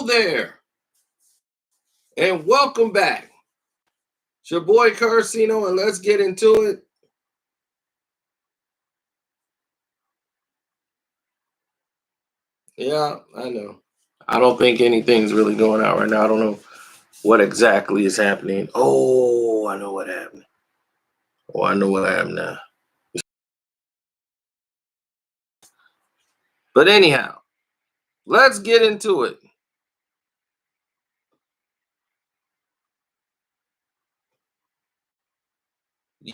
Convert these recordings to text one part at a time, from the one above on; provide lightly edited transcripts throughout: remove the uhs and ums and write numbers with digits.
Hello there, and welcome back. It's your boy Carcino, and let's get into it. Yeah, I know. I don't think anything's really going out right now. I don't know what exactly is happening. Oh, I know what happened. Oh, I know what happened now. But anyhow, let's get into it.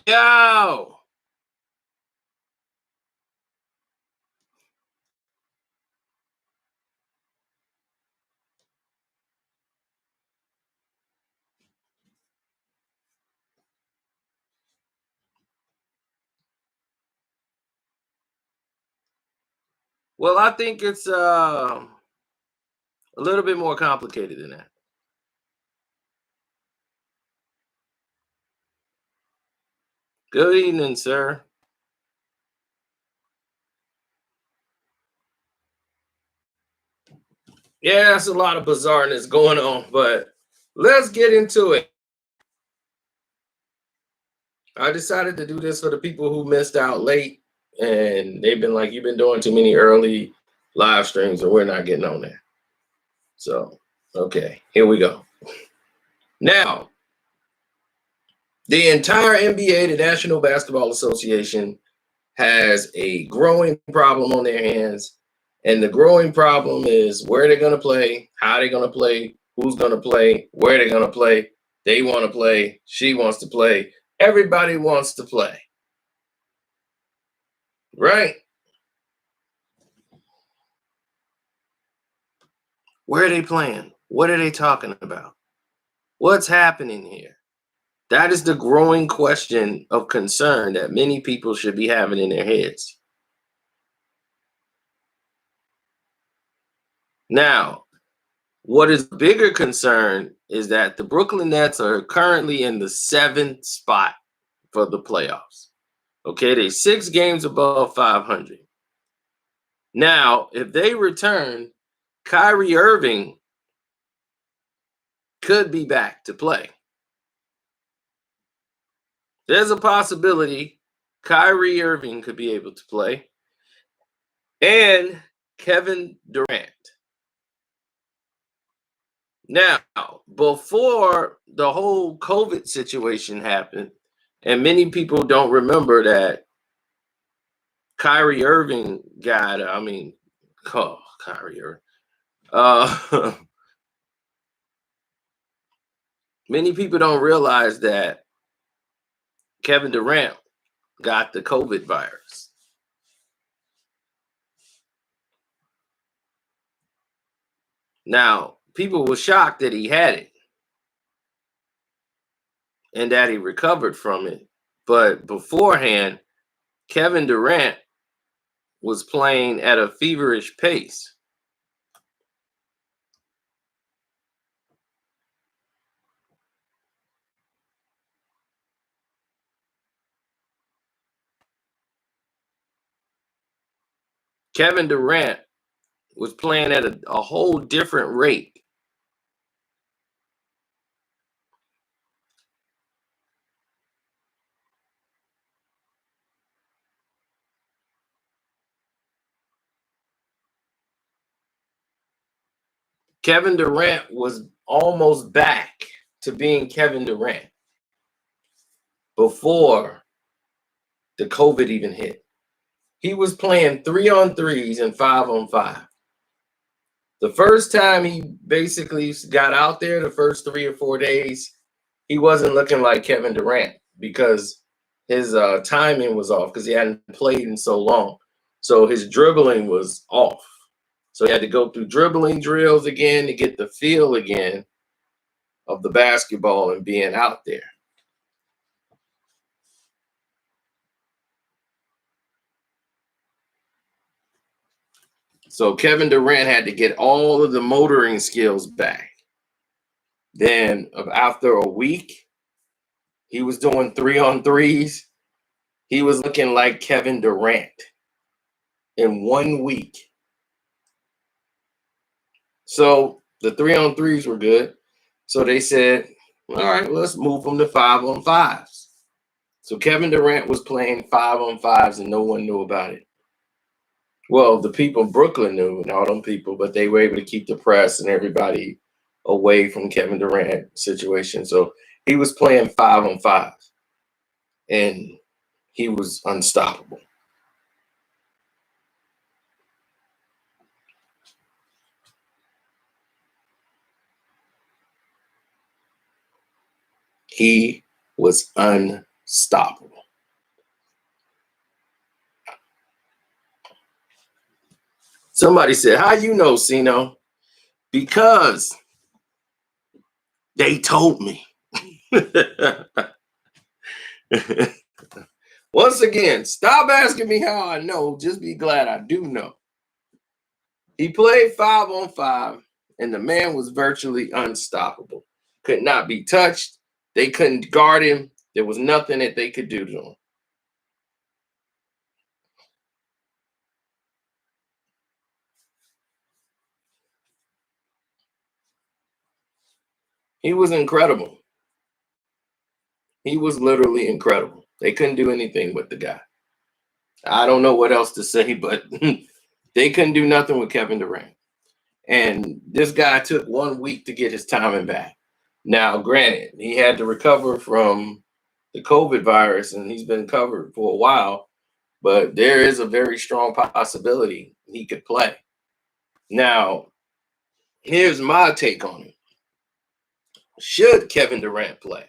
Yo! Well, I think it's a little bit more complicated than that. Good evening, sir. Yeah, it's a lot of bizarreness going on, but let's get into it. I decided to do this for the people who missed out late and they've been like, you've been doing too many early live streams and we're not getting on there. So, okay, here we go. Now, the entire NBA, the National Basketball Association, has a growing problem on their hands. And the growing problem is where they're going to play, how they're going to play, who's going to play, where they're going to play. They want to play. She wants to play. Everybody wants to play. Right? Where are they playing? What are they talking about? What's happening here? That is the growing question of concern that many people should be having in their heads. Now, what is bigger concern is that the Brooklyn Nets are currently in the 7th spot for the playoffs. Okay, they're 6 games above 500. Now, if they return, Kyrie Irving could be back to play. There's a possibility Kyrie Irving could be able to play. And Kevin Durant. Now, before the whole COVID situation happened, and many people don't remember that Kyrie Irving got, Kyrie Irving. Many people don't realize that Kevin Durant got the COVID virus. Now, people were shocked that he had it and that he recovered from it. But beforehand, Kevin Durant was playing at a feverish pace. Kevin Durant was playing at a whole different rate. Kevin Durant was almost back to being Kevin Durant before the COVID even hit. He was playing 3-on-3s and 5-on-5. The first time he basically got out there, the first 3 or 4 days, he wasn't looking like Kevin Durant because his timing was off because he hadn't played in so long. So his dribbling was off. So he had to go through dribbling drills again to get the feel again of the basketball and being out there. So Kevin Durant had to get all of the motoring skills back. Then after a week, he was doing 3-on-3s. He was looking like Kevin Durant in 1 week. So The 3-on-3s were good. So they said, all right, let's move them to 5-on-5s. So Kevin Durant was playing 5-on-5s and no one knew about it. Well, the people in Brooklyn knew and all them people, but they were able to keep the press and everybody away from Kevin Durant situation. So he was playing 5-on-5s and he was unstoppable. He was unstoppable. Somebody said, how you know, Sino? Because they told me. Once again, stop asking me how I know. Just be glad I do know. He played 5-on-5, and the man was virtually unstoppable. Could not be touched. They couldn't guard him. There was nothing that they could do to him. He was incredible. He was literally incredible. They couldn't do anything with the guy. I don't know what else to say, but they couldn't do nothing with Kevin Durant. And this guy took 1 week to get his timing back. Now, granted, he had to recover from the COVID virus, and he's been covered for a while, but there is a very strong possibility he could play. Now, here's my take on it. Should Kevin Durant play?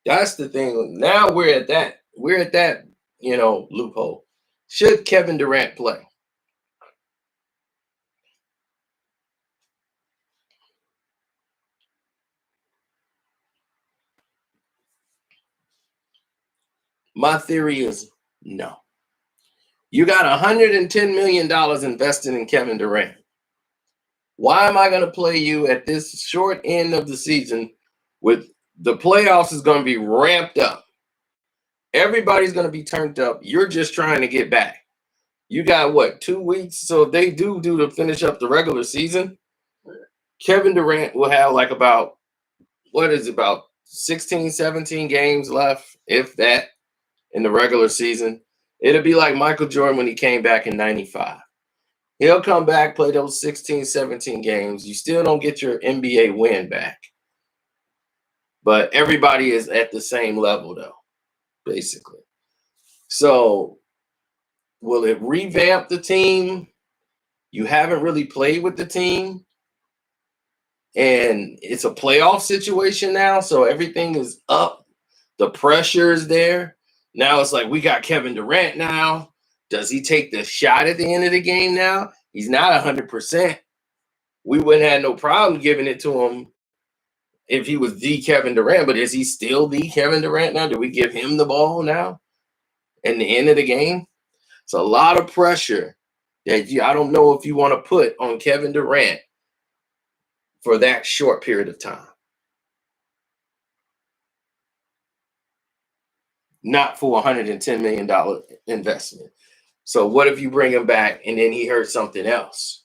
That's the thing. Now we're at that loophole. Should Kevin Durant play? My theory is no. You got $110 million invested in Kevin Durant. Why am I going to play you at this short end of the season with the playoffs is going to be ramped up? Everybody's going to be turned up. You're just trying to get back. You got what, 2 weeks? So if they do to finish up the regular season, Kevin Durant will have like about 16, 17 games left, if that, in the regular season. It'll be like Michael Jordan when he came back in 95. He'll come back, play those 16, 17 games. You still don't get your NBA win back. But everybody is at the same level, though, basically. So will it revamp the team? You haven't really played with the team. And it's a playoff situation now, so everything is up. The pressure is there. Now it's like we got Kevin Durant now. Does he take the shot at the end of the game now? He's not 100%. We wouldn't have no problem giving it to him if he was the Kevin Durant, but is he still the Kevin Durant now? Do we give him the ball now in the end of the game? It's a lot of pressure that I don't know if you want to put on Kevin Durant for that short period of time. Not for $110 million investment. So what if you bring him back and then he heard something else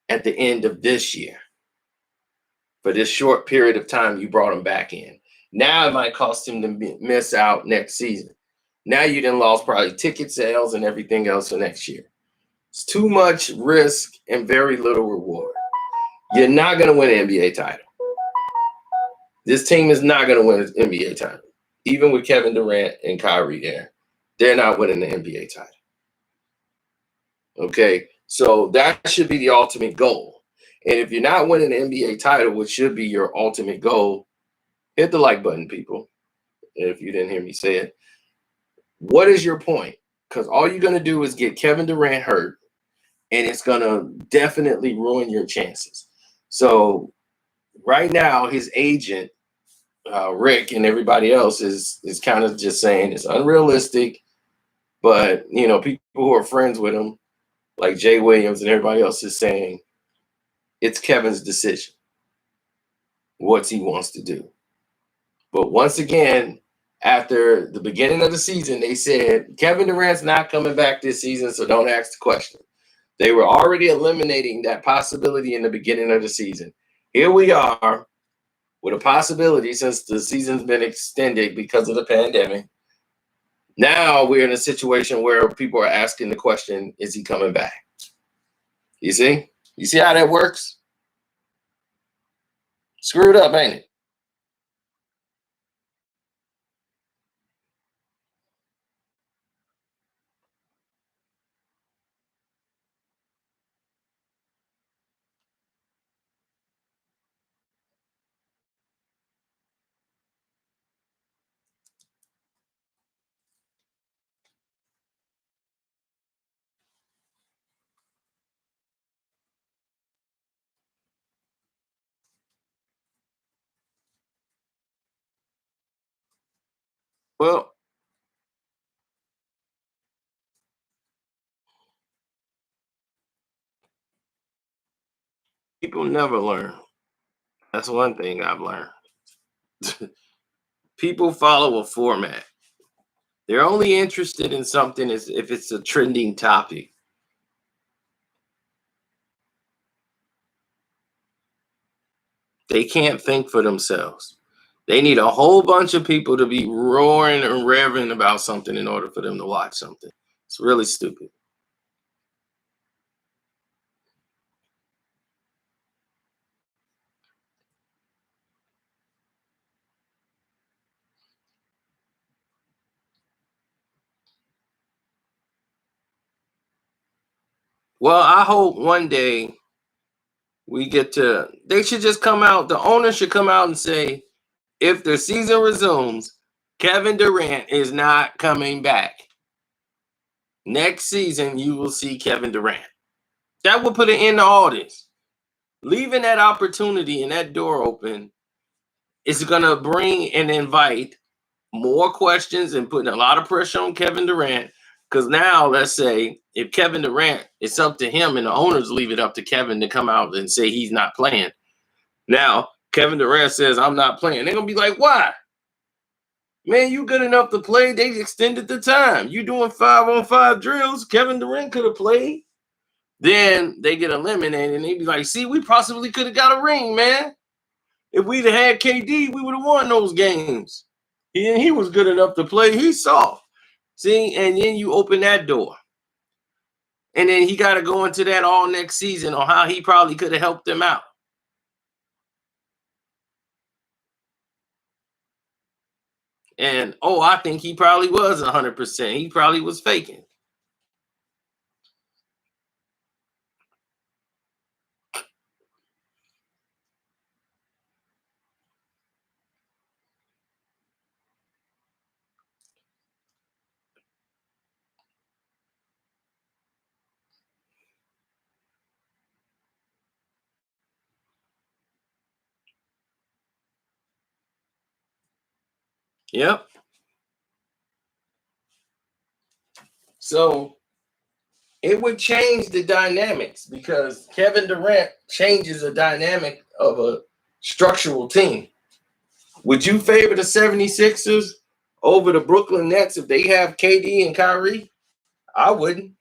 at the end of this year? For this short period of time you brought him back in. Now it might cost him to miss out next season. Now you done lost probably ticket sales and everything else for next year. It's too much risk and very little reward. You're not going to win an NBA title. This team is not going to win an NBA title. Even with Kevin Durant and Kyrie there, they're not winning the NBA title. Okay, so that should be the ultimate goal. And if you're not winning the NBA title, which should be your ultimate goal, hit the like button, people. If you didn't hear me say it, what is your point? Because all you're going to do is get Kevin Durant hurt, and it's going to definitely ruin your chances. So right now, his agent, Rick, and everybody else is kind of just saying it's unrealistic. But, people who are friends with him, like Jay Williams and everybody else, is saying it's Kevin's decision, what he wants to do. But once again, after the beginning of the season, they said Kevin Durant's not coming back this season, so don't ask the question. They were already eliminating that possibility in the beginning of the season. Here we are with a possibility since the season's been extended because of the pandemic. Now we're in a situation where people are asking the question, is he coming back? You see? You see how that works? Screwed up, ain't it? Well, people never learn. That's one thing I've learned. People follow a format. They're only interested in something if it's a trending topic. They can't think for themselves. They need a whole bunch of people to be roaring and revving about something in order for them to watch something. It's really stupid. Well, I hope one day we get to, they should just come out, the owner should come out and say, if the season resumes, Kevin Durant is not coming back. Next season, you will see Kevin Durant. That would put an end to all this. Leaving that opportunity and that door open is going to bring and invite more questions and putting a lot of pressure on Kevin Durant. Because now, let's say, if Kevin Durant, it's up to him and the owners leave it up to Kevin to come out and say he's not playing. Now, Kevin Durant says, I'm not playing. They're going to be like, why? Man, you good enough to play. They extended the time. You doing 5-on-5 drills. Kevin Durant could have played. Then they get eliminated and they be like, see, we possibly could have got a ring, man. If we'd have had KD, we would have won those games. He was good enough to play. He's soft. See, and then you open that door. And then he got to go into that all next season on how he probably could have helped them out. And, oh, I think he probably was 100%. He probably was faking. Yep. So it would change the dynamics because Kevin Durant changes the dynamic of a structural team. Would you favor the 76ers over the Brooklyn Nets if they have KD and Kyrie? I wouldn't.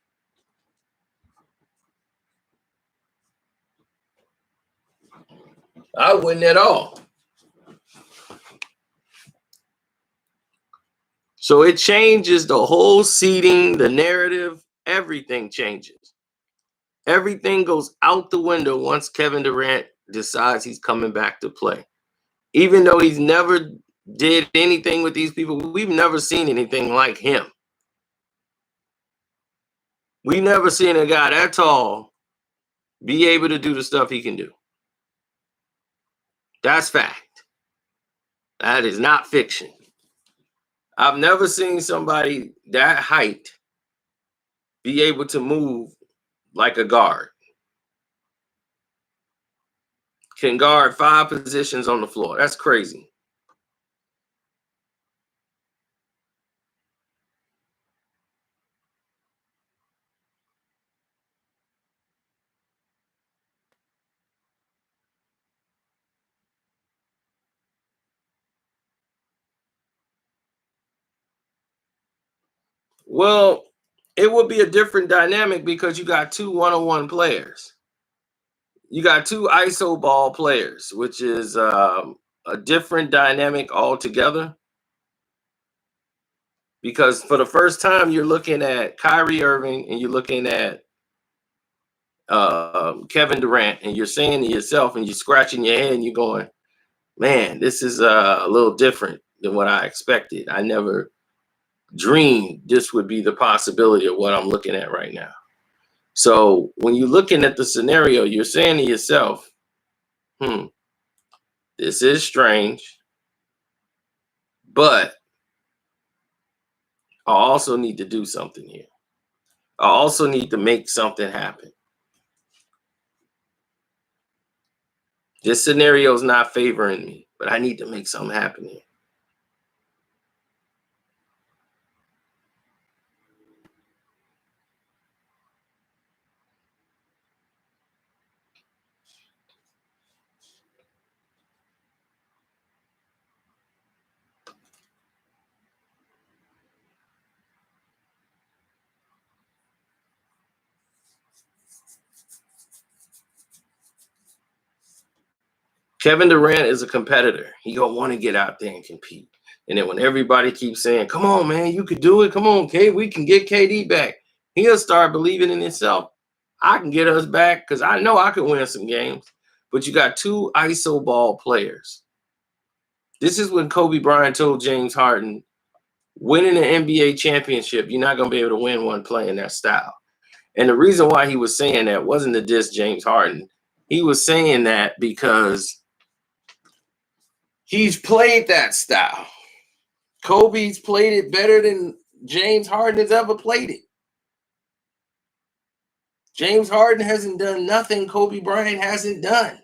I wouldn't at all. So it changes the whole seating, the narrative, everything changes. Everything goes out the window once Kevin Durant decides he's coming back to play. Even though he's never did anything with these people, we've never seen anything like him. We never seen a guy that tall be able to do the stuff he can do. That's fact. That is not fiction. I've never seen somebody that height be able to move like a guard. Can guard 5 positions on the floor. That's crazy. Well, it would be a different dynamic because you got two one-on-one players. You got two ISO ball players, which is a different dynamic altogether. Because for the first time, you're looking at Kyrie Irving and you're looking at Kevin Durant, and you're saying to yourself, and you're scratching your head, and you're going, "Man, this is a little different than what I expected. I never dreamed this would be the possibility of what I'm looking at right now." So when you're looking at the scenario, you're saying to yourself, this is strange, but I also need to do something here. I also need to make something happen. This scenario is not favoring me, but I need to make something happen here. Kevin Durant is a competitor. He gonna want to get out there and compete. And then when everybody keeps saying, "Come on, man, you could do it. Come on, K, we can get KD back," he'll start believing in himself. I can get us back because I know I can win some games. But you got two ISO ball players. This is when Kobe Bryant told James Harden, winning an NBA championship, you're not gonna be able to win one playing that style. And the reason why he was saying that wasn't to diss James Harden. He was saying that because he's played that style. Kobe's played it better than James Harden has ever played it. James Harden hasn't done nothing Kobe Bryant hasn't done.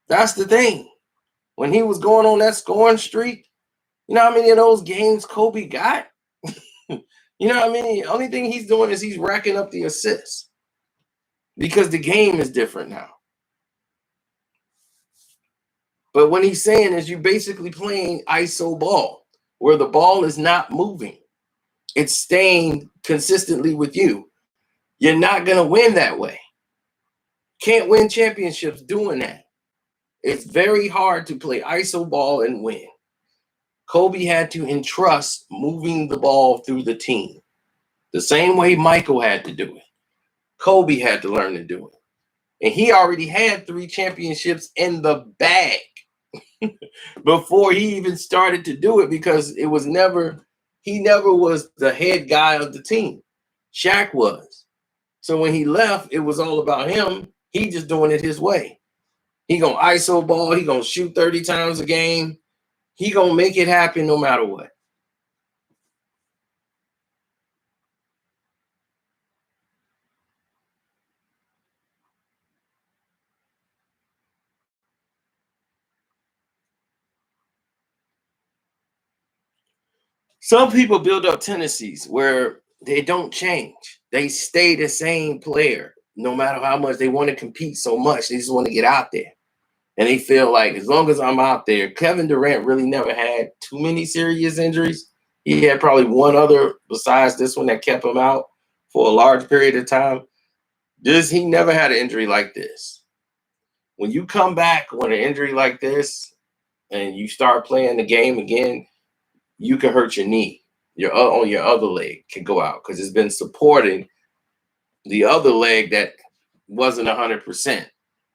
That's the thing. When he was going on that scoring streak, you know how many of those games Kobe got? You know what I mean? The only thing he's doing is he's racking up the assists because the game is different now. But what he's saying is you're basically playing ISO ball where the ball is not moving. It's staying consistently with you. You're not going to win that way. Can't win championships doing that. It's very hard to play ISO ball and win. Kobe had to entrust moving the ball through the team. The same way Michael had to do it. Kobe had to learn to do it. And he already had 3 championships in the bag before he even started to do it because he never was the head guy of the team. Shaq was. So when he left, it was all about him. He just doing it his way. He gonna ISO ball. He gonna shoot 30 times a game. He gonna make it happen no matter what. Some people build up tendencies where they don't change. They stay the same player no matter how much they want to compete so much. They just want to get out there. And they feel like as long as I'm out there, Kevin Durant really never had too many serious injuries. He had probably one other besides this one that kept him out for a large period of time. He never had an injury like this. When you come back with an injury like this and you start playing the game again, you can hurt your knee. Your on your other leg can go out because it's been supporting the other leg that wasn't 100%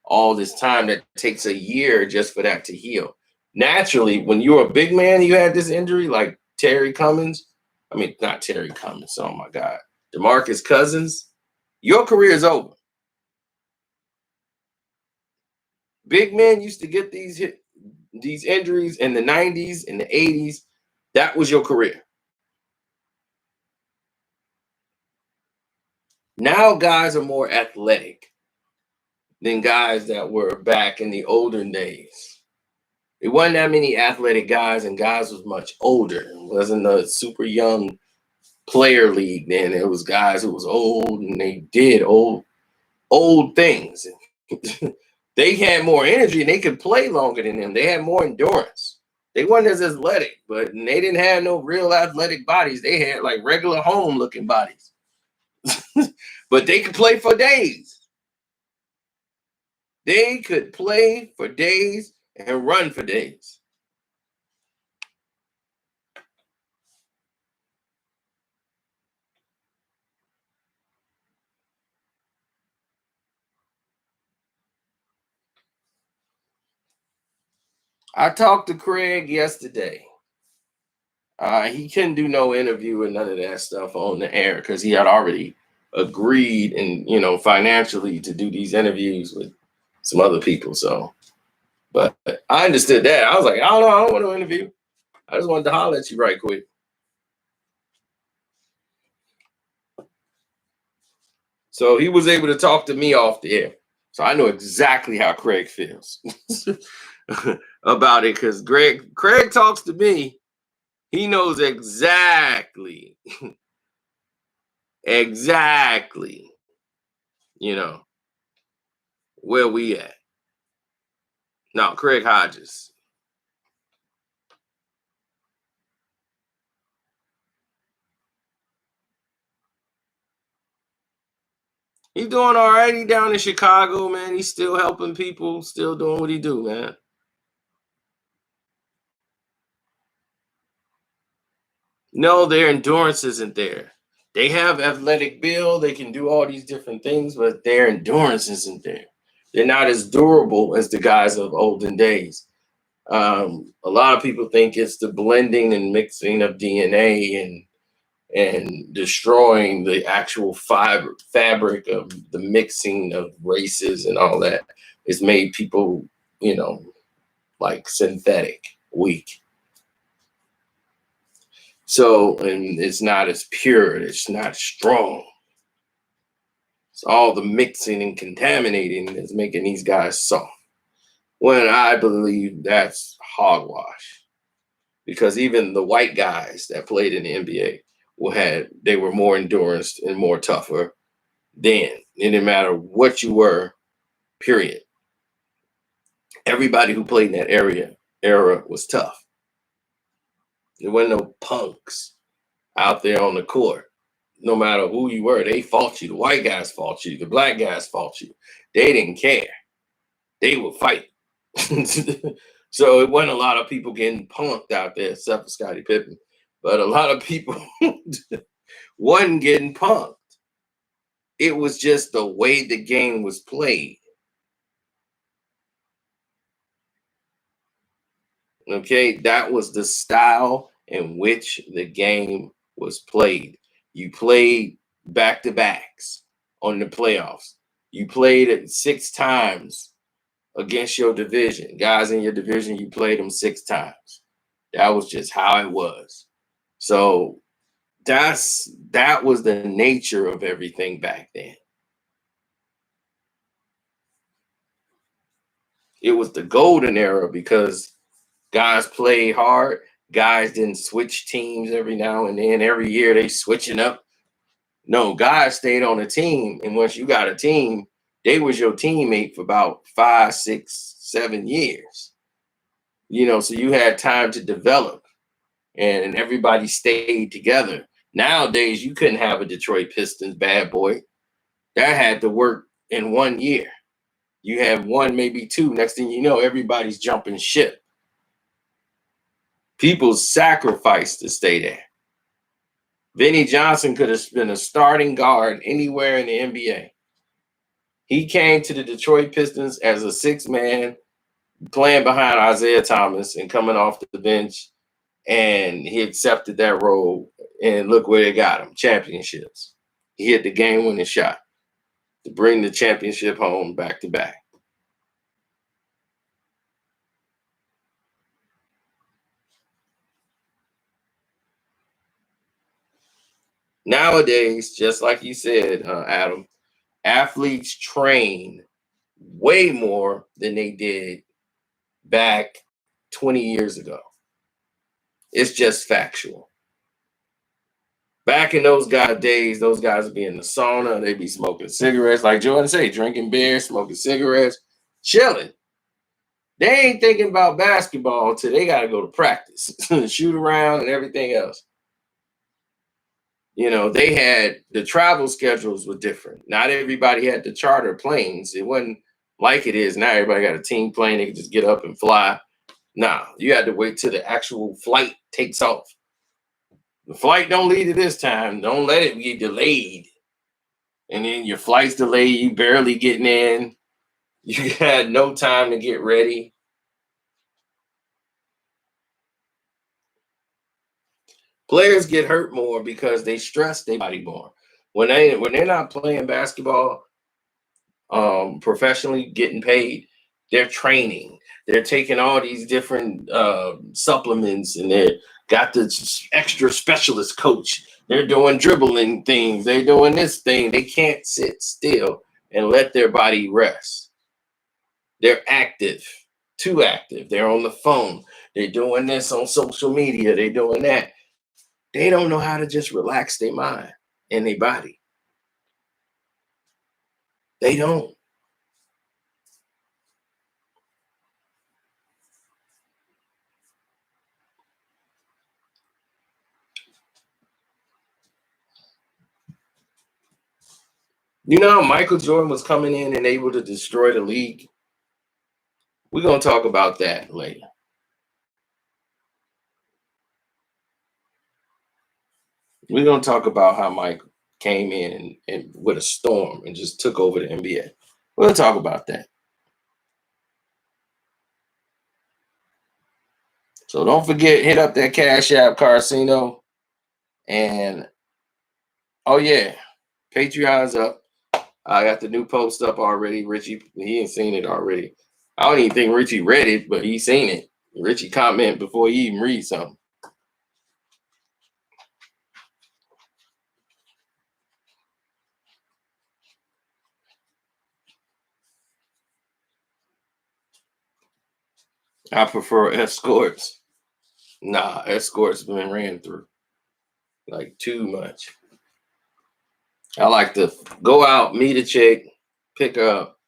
all this time. That takes a year just for that to heal. Naturally, when you're a big man, you had this injury like Terry Cummins. I mean, not Terry Cummins. Oh my God, DeMarcus Cousins. Your career is over. Big men used to get these injuries in the 90s and the 80s. That was your career. Now guys are more athletic than guys that were back in the olden days. There wasn't that many athletic guys, and guys was much older. It wasn't a super young player league then. It was guys who was old and they did old things. They had more energy and they could play longer than them. They had more endurance. They wasn't as athletic, but they didn't have no real athletic bodies. They had like regular home looking bodies. But they could play for days. They could play for days and run for days. I talked to Craig yesterday. He couldn't do no interview or none of that stuff on the air because he had already agreed and financially to do these interviews with some other people. So, but I understood that. I was like, I don't want to interview. I just wanted to holler at you right quick. So he was able to talk to me off the air. So I know exactly how Craig feels about it because Craig talks to me. He knows exactly, exactly, where we at. Now, Craig Hodges. He's doing all right. He down in Chicago, man. He's still helping people, still doing what he do, man. No, their endurance isn't there. They have athletic build. They can do all these different things, but their endurance isn't there. They're not as durable as the guys of olden days. A lot of people think it's the blending and mixing of DNA and destroying the actual fabric of the mixing of races and all that. It's made people, like synthetic, weak. So, and it's not as pure, it's not strong. It's all the mixing and contaminating that's making these guys soft. When I believe that's hogwash. Because even the white guys that played in the NBA they were more endurance and more tougher then. It didn't matter what you were, period. Everybody who played in that era was tough. There wasn't no punks out there on the court. No matter who you were, they fought you. The white guys fought you. The black guys fought you. They didn't care. They would fight. So it wasn't a lot of people getting punked out there, except for Scottie Pippen. But a lot of people wasn't getting punked. It was just the way the game was played. Okay, that was the style in which the game was played. You played back-to-backs on the playoffs. You played it 6 times against your division. Guys in your division, you played them 6 times. That was just how it was. So that was the nature of everything back then. It was the golden era because guys played hard. Guys didn't switch teams every now and then. Every year they switching up. No, guys stayed on a team. And once you got a team, they was your teammate for about 5, 6, 7 years. So you had time to develop and everybody stayed together. Nowadays, you couldn't have a Detroit Pistons bad boy. That had to work in 1 year. You have 1, maybe 2. Next thing you know, everybody's jumping ship. People sacrificed to stay there. Vinnie Johnson could have been a starting guard anywhere in the NBA. He came to the Detroit Pistons as a 6-man, playing behind Isaiah Thomas and coming off the bench, and he accepted that role. And look where it got him: championships. He hit the game-winning shot to bring the championship home back-to-back. Nowadays, just like you said, Adam, athletes train way more than they did back 20 years ago. It's just factual. Back in those days, those guys would be in the sauna. They'd be smoking cigarettes, like Jordan said, drinking beer, smoking cigarettes, chilling. They ain't thinking about basketball until they got to go to practice, shoot around, and everything else. You know, they had the travel schedules were different. Not everybody had to charter planes. It wasn't like it is now. Everybody got a team plane. They can just get up and fly. Nah, you had to wait till the actual flight takes off. The flight don't leave at this time. Don't let it get delayed. And then your flight's delayed. You barely getting in. You had no time to get ready. Players get hurt more because they stress their body more. When they're not playing basketball professionally, getting paid, they're training. They're taking all these different supplements, and they got the extra specialist coach. They're doing dribbling things. They're doing this thing. They can't sit still and let their body rest. They're active, too active. They're on the phone. They're doing this on social media. They're doing that. They don't know how to just relax their mind and their body. They don't. You know how Michael Jordan was coming in and able to destroy the league? We're going to talk about that later. We're going to talk about how Mike came in and with a storm and just took over the NBA. We'll talk about that. So don't forget, hit up that Cash App Carcino. And, oh, yeah, Patreon's up. I got the new post up already. Richie, he ain't seen it already. I don't even think Richie read it, but he seen it. Richie comment before he even read something. I prefer escorts. Nah, escorts been ran through. Like too much. I like to go out, meet a chick, pick her up,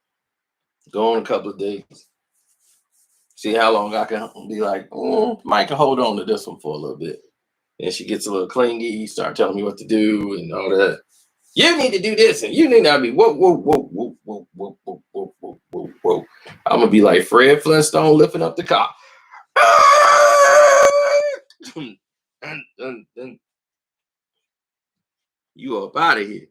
go on a couple of dates, see how long I can be like, Mike can hold on to this one for a little bit. And she gets a little clingy, start telling me what to do and all that. You need to do this, and you need to be whoa, whoa, whoa, whoa, whoa, whoa, whoa, whoa, whoa, whoa, whoa. I'm gonna be like Fred Flintstone lifting up the car. You up out of here.